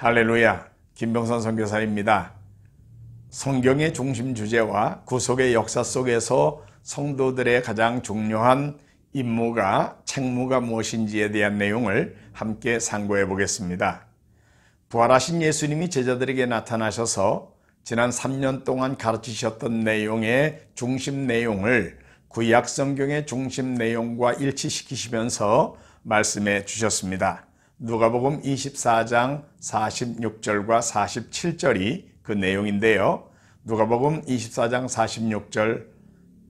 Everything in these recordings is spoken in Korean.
할렐루야, 김병선 선교사입니다. 성경의 중심 주제와 구속의 역사 속에서 성도들의 가장 중요한 임무가 책무가 무엇인지에 대한 내용을 함께 상고해 보겠습니다. 부활하신 예수님이 제자들에게 나타나셔서 지난 3년 동안 가르치셨던 내용의 중심 내용을 구약 성경의 중심 내용과 일치시키시면서 말씀해 주셨습니다. 누가복음 24장 46절과 47절이 그 내용인데요. 누가복음 24장 46절,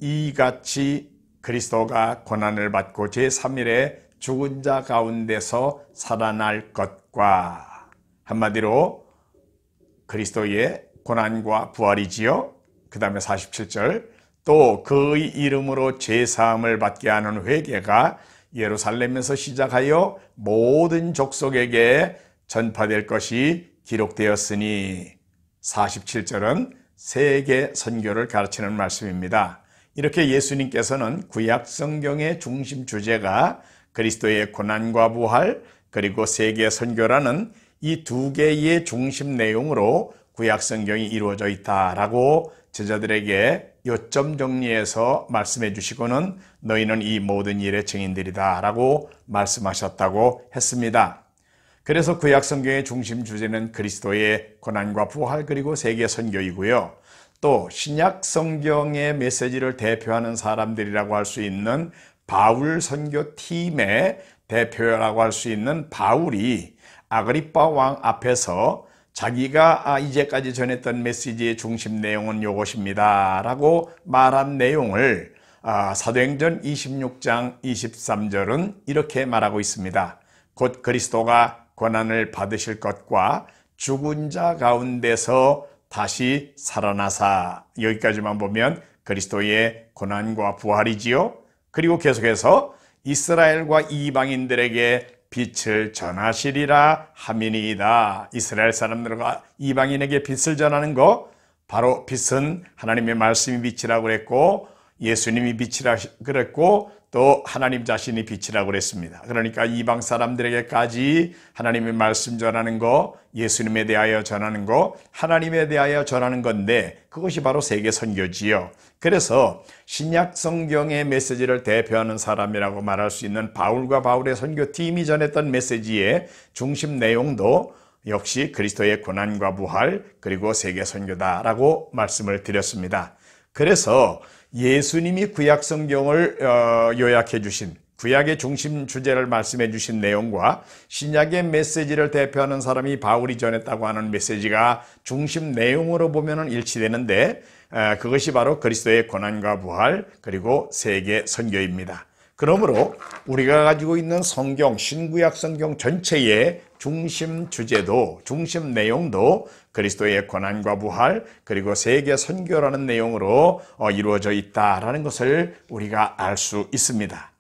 이같이 그리스도가 고난을 받고 제3일에 죽은 자 가운데서 살아날 것과, 한마디로 그리스도의 고난과 부활이지요. 그 다음에 47절, 또 그의 이름으로 제사함을 받게 하는 회개가 예루살렘에서 시작하여 모든 족속에게 전파될 것이 기록되었으니, 47절은 세계 선교를 가르치는 말씀입니다. 이렇게 예수님께서는 구약 성경의 중심 주제가 그리스도의 고난과 부활 그리고 세계 선교라는 이 두 개의 중심 내용으로 구약 성경이 이루어져 있다라고 제자들에게 요점 정리해서 말씀해 주시고는 너희는 이 모든 일의 증인들이다 라고 말씀하셨다고 했습니다. 그래서 구약 성경의 중심 주제는 그리스도의 고난과 부활 그리고 세계 선교이고요. 또 신약 성경의 메시지를 대표하는 사람들이라고 할 수 있는 바울 선교팀의 대표라고 할 수 있는 바울이 아그리빠 왕 앞에서 자기가 이제까지 전했던 메시지의 중심 내용은 이것입니다 라고 말한 내용을 사도행전 26장 23절은 이렇게 말하고 있습니다. 곧 그리스도가 고난을 받으실 것과 죽은 자 가운데서 다시 살아나사, 여기까지만 보면 그리스도의 고난과 부활이지요. 그리고 계속해서 이스라엘과 이방인들에게 빛을 전하시리라 함이니이다. 이스라엘 사람들과 이방인에게 빛을 전하는 거, 바로 빛은 하나님의 말씀이 빛이라고 그랬고 예수님이 빛이라 그랬고 또 하나님 자신이 빛이라고 그랬습니다. 그러니까 이방 사람들에게까지 하나님의 말씀 전하는 거, 예수님에 대하여 전하는 거, 하나님에 대하여 전하는 건데 그것이 바로 세계 선교지요. 그래서 신약 성경의 메시지를 대표하는 사람이라고 말할 수 있는 바울과 바울의 선교팀이 전했던 메시지의 중심 내용도 역시 그리스도의 고난과 부활 그리고 세계 선교다라고 말씀을 드렸습니다. 그래서 예수님이 구약 성경을 요약해 주신, 구약의 중심 주제를 말씀해 주신 내용과 신약의 메시지를 대표하는 사람이 바울이 전했다고 하는 메시지가 중심 내용으로 보면 일치되는데 그것이 바로 그리스도의 고난과 부활 그리고 세계 선교입니다. 그러므로 우리가 가지고 있는 성경, 신구약 성경 전체의 중심 주제도, 중심 내용도 그리스도의 고난과 부활 그리고 세계 선교라는 내용으로 이루어져 있다라는 것을 우리가 알 수 있습니다.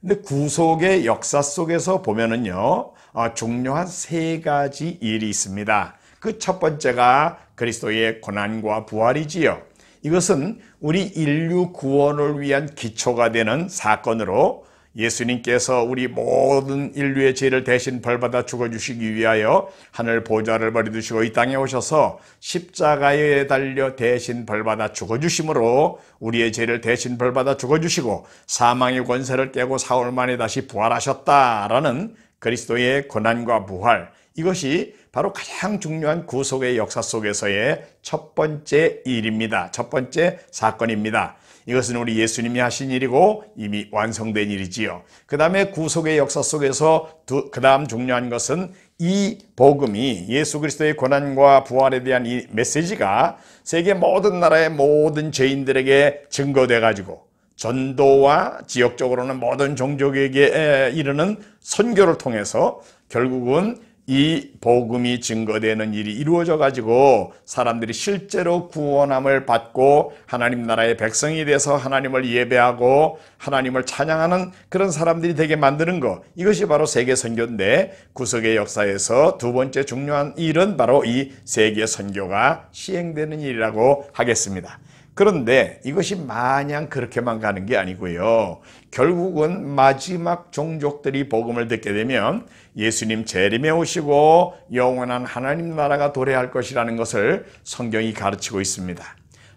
근데 구속의 역사 속에서 보면은요, 중요한 세 가지 일이 있습니다. 그 첫 번째가 그리스도의 고난과 부활이지요. 이것은 우리 인류 구원을 위한 기초가 되는 사건으로 예수님께서 우리 모든 인류의 죄를 대신 벌받아 죽어주시기 위하여 하늘 보좌를 버려두시고 이 땅에 오셔서 십자가에 달려 대신 벌받아 죽어주심으로 우리의 죄를 대신 벌받아 죽어주시고 사망의 권세를 깨고 사흘 만에 다시 부활하셨다라는 그리스도의 고난과 부활, 이것이 바로 가장 중요한 구속의 역사 속에서의 첫 번째 일입니다. 첫 번째 사건입니다. 이것은 우리 예수님이 하신 일이고 이미 완성된 일이지요. 그 다음에 구속의 역사 속에서 그 다음 중요한 것은 이 복음이, 예수 그리스도의 고난과 부활에 대한 이 메시지가 세계 모든 나라의 모든 죄인들에게 증거돼 가지고 전도와 지역적으로는 모든 종족에게 이르는 선교를 통해서 결국은 이 복음이 증거되는 일이 이루어져 가지고 사람들이 실제로 구원함을 받고 하나님 나라의 백성이 돼서 하나님을 예배하고 하나님을 찬양하는 그런 사람들이 되게 만드는 것, 이것이 바로 세계 선교인데 구속의 역사에서 두 번째 중요한 일은 바로 이 세계 선교가 시행되는 일이라고 하겠습니다. 그런데 이것이 마냥 그렇게만 가는 게 아니고요. 결국은 마지막 종족들이 복음을 듣게 되면 예수님 재림에 오시고 영원한 하나님 나라가 도래할 것이라는 것을 성경이 가르치고 있습니다.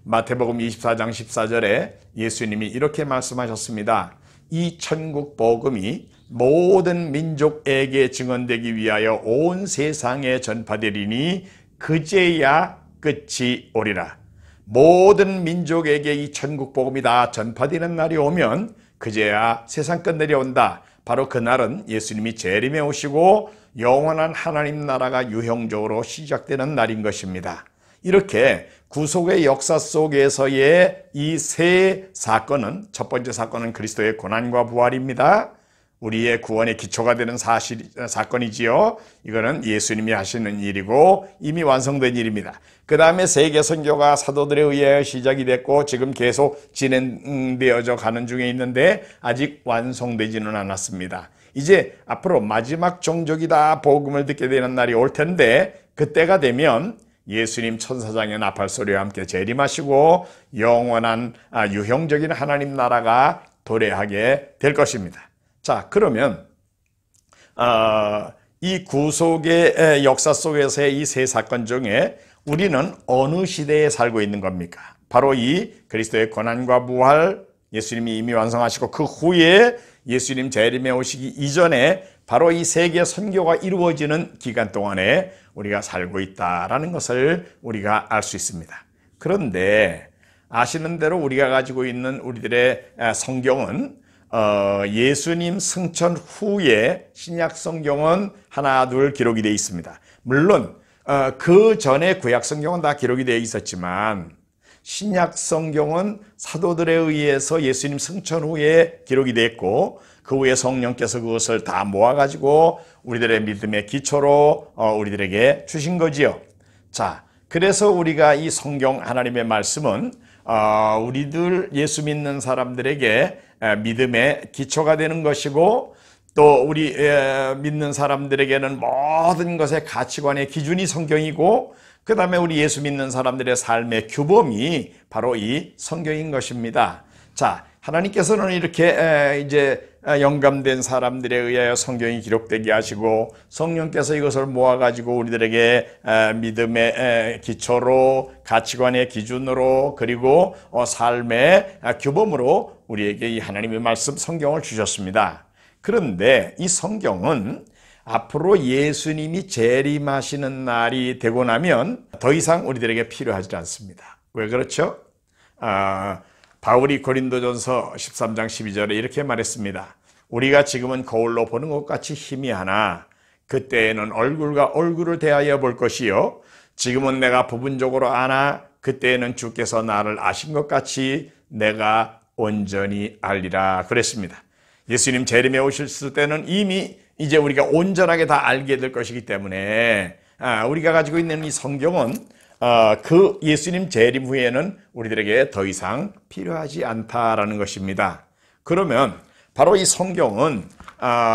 마태복음 24장 14절에 예수님이 이렇게 말씀하셨습니다. 이 천국 복음이 모든 민족에게 증언되기 위하여 온 세상에 전파되리니 그제야 끝이 오리라. 모든 민족에게 이 천국 복음이 다 전파되는 날이 오면 그제야 세상 끝날이 온다. 바로 그날은 예수님이 재림에 오시고 영원한 하나님 나라가 유형적으로 시작되는 날인 것입니다. 이렇게 구속의 역사 속에서의 이 세 사건은, 첫 번째 사건은 그리스도의 고난과 부활입니다. 우리의 구원의 기초가 되는 사건이지요. 이거는 예수님이 하시는 일이고 이미 완성된 일입니다. 그 다음에 세계 선교가 사도들에 의하여 시작이 됐고 지금 계속 진행되어져 가는 중에 있는데 아직 완성되지는 않았습니다. 이제 앞으로 마지막 종족이 다 복음을 듣게 되는 날이 올 텐데 그때가 되면 예수님 천사장의 나팔 소리와 함께 재림하시고 영원한 유형적인 하나님 나라가 도래하게 될 것입니다. 자, 그러면 이 구속의 역사 속에서의 이 세 사건 중에 우리는 어느 시대에 살고 있는 겁니까? 바로 이 그리스도의 고난과 부활, 예수님이 이미 완성하시고 그 후에 예수님 재림에 오시기 이전에 바로 이 세계 선교가 이루어지는 기간 동안에 우리가 살고 있다라는 것을 우리가 알 수 있습니다. 그런데 아시는 대로 우리가 가지고 있는 우리들의 성경은 예수님 승천 후에 신약 성경은 하나 둘 기록이 되어 있습니다. 물론 그 전에 구약 성경은 다 기록이 되어 있었지만 신약 성경은 사도들에 의해서 예수님 승천 후에 기록이 됐고 그 후에 성령께서 그것을 다 모아가지고 우리들의 믿음의 기초로 우리들에게 주신 거지요. 자, 그래서 우리가 이 성경 하나님의 말씀은 우리들 예수 믿는 사람들에게 믿음의 기초가 되는 것이고 또 우리 믿는 사람들에게는 모든 것의 가치관의 기준이 성경이고 그 다음에 우리 예수 믿는 사람들의 삶의 규범이 바로 이 성경인 것입니다. 자, 하나님께서는 이렇게 이제 영감된 사람들에 의하여 성경이 기록되게 하시고 성령께서 이것을 모아가지고 우리들에게 믿음의 기초로 가치관의 기준으로 그리고 삶의 규범으로 우리에게 이 하나님의 말씀 성경을 주셨습니다. 그런데 이 성경은 앞으로 예수님이 재림하시는 날이 되고 나면 더 이상 우리들에게 필요하지 않습니다. 왜 그렇죠? 바울이 고린도전서 13장 12절에 이렇게 말했습니다. 우리가 지금은 거울로 보는 것 같이 희미하나 그때에는 얼굴과 얼굴을 대하여 볼 것이요 지금은 내가 부분적으로 아나 그때에는 주께서 나를 아신 것 같이 내가 온전히 알리라 그랬습니다. 예수님 재림에 오실 때는 이미 이제 우리가 온전하게 다 알게 될 것이기 때문에 우리가 가지고 있는 이 성경은 그 예수님 재림 후에는 우리들에게 더 이상 필요하지 않다라는 것입니다. 그러면 바로 이 성경은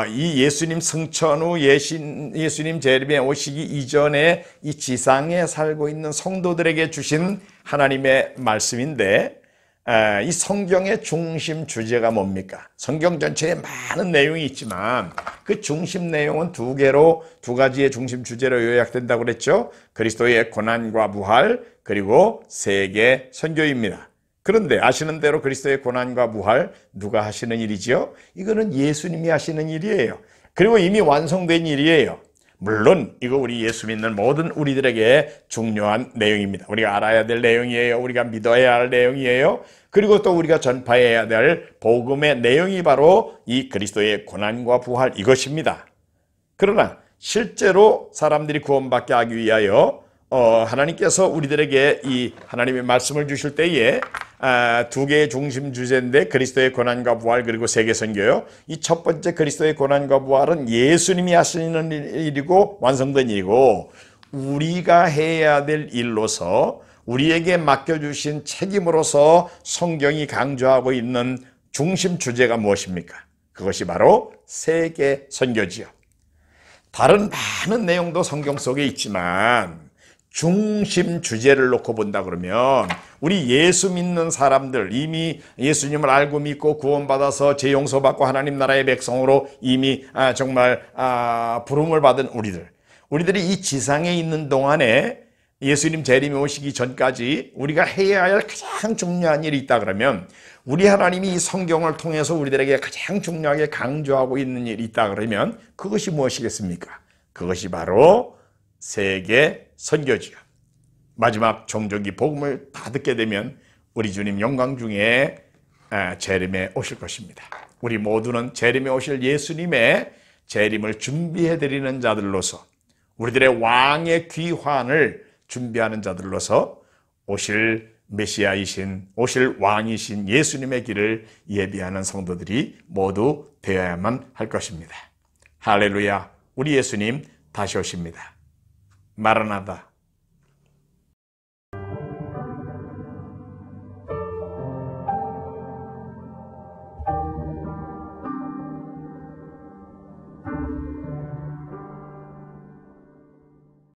이 예수님 승천 후 예수님 재림에 오시기 이전에 이 지상에 살고 있는 성도들에게 주신 하나님의 말씀인데 이 성경의 중심 주제가 뭡니까? 성경 전체에 많은 내용이 있지만 그 중심 내용은 두 가지의 중심 주제로 요약된다고 그랬죠. 그리스도의 고난과 부활 그리고 세계 선교입니다. 그런데 아시는 대로 그리스도의 고난과 부활 누가 하시는 일이죠? 이거는 예수님이 하시는 일이에요. 그리고 이미 완성된 일이에요. 물론 이거 우리 예수 믿는 모든 우리들에게 중요한 내용입니다. 우리가 알아야 될 내용이에요. 우리가 믿어야 할 내용이에요. 그리고 또 우리가 전파해야 될 복음의 내용이 바로 이 그리스도의 고난과 부활 이것입니다. 그러나 실제로 사람들이 구원받게 하기 위하여 하나님께서 우리들에게 이 하나님의 말씀을 주실 때에 두 개의 중심 주제인데 그리스도의 고난과 부활 그리고 세계 선교요. 이 첫 번째 그리스도의 고난과 부활은 예수님이 하시는 일이고 완성된 일이고 우리가 해야 될 일로서 우리에게 맡겨주신 책임으로서 성경이 강조하고 있는 중심 주제가 무엇입니까? 그것이 바로 세계 선교지요. 다른 많은 내용도 성경 속에 있지만 중심 주제를 놓고 본다 그러면 우리 예수 믿는 사람들, 이미 예수님을 알고 믿고 구원받아서 죄 용서받고 하나님 나라의 백성으로 이미 정말 부름을 받은 우리들이 이 지상에 있는 동안에 예수님 재림이 오시기 전까지 우리가 해야 할 가장 중요한 일이 있다 그러면, 우리 하나님이 이 성경을 통해서 우리들에게 가장 중요하게 강조하고 있는 일이 있다 그러면 그것이 무엇이겠습니까? 그것이 바로 세계 선교지요. 마지막 종족이 복음을 다 듣게 되면 우리 주님 영광 중에 재림에 오실 것입니다. 우리 모두는 재림에 오실 예수님의 재림을 준비해 드리는 자들로서, 우리들의 왕의 귀환을 준비하는 자들로서 오실 메시아이신, 오실 왕이신 예수님의 길을 예비하는 성도들이 모두 되어야만 할 것입니다. 할렐루야. 우리 예수님 다시 오십니다. 마라나다.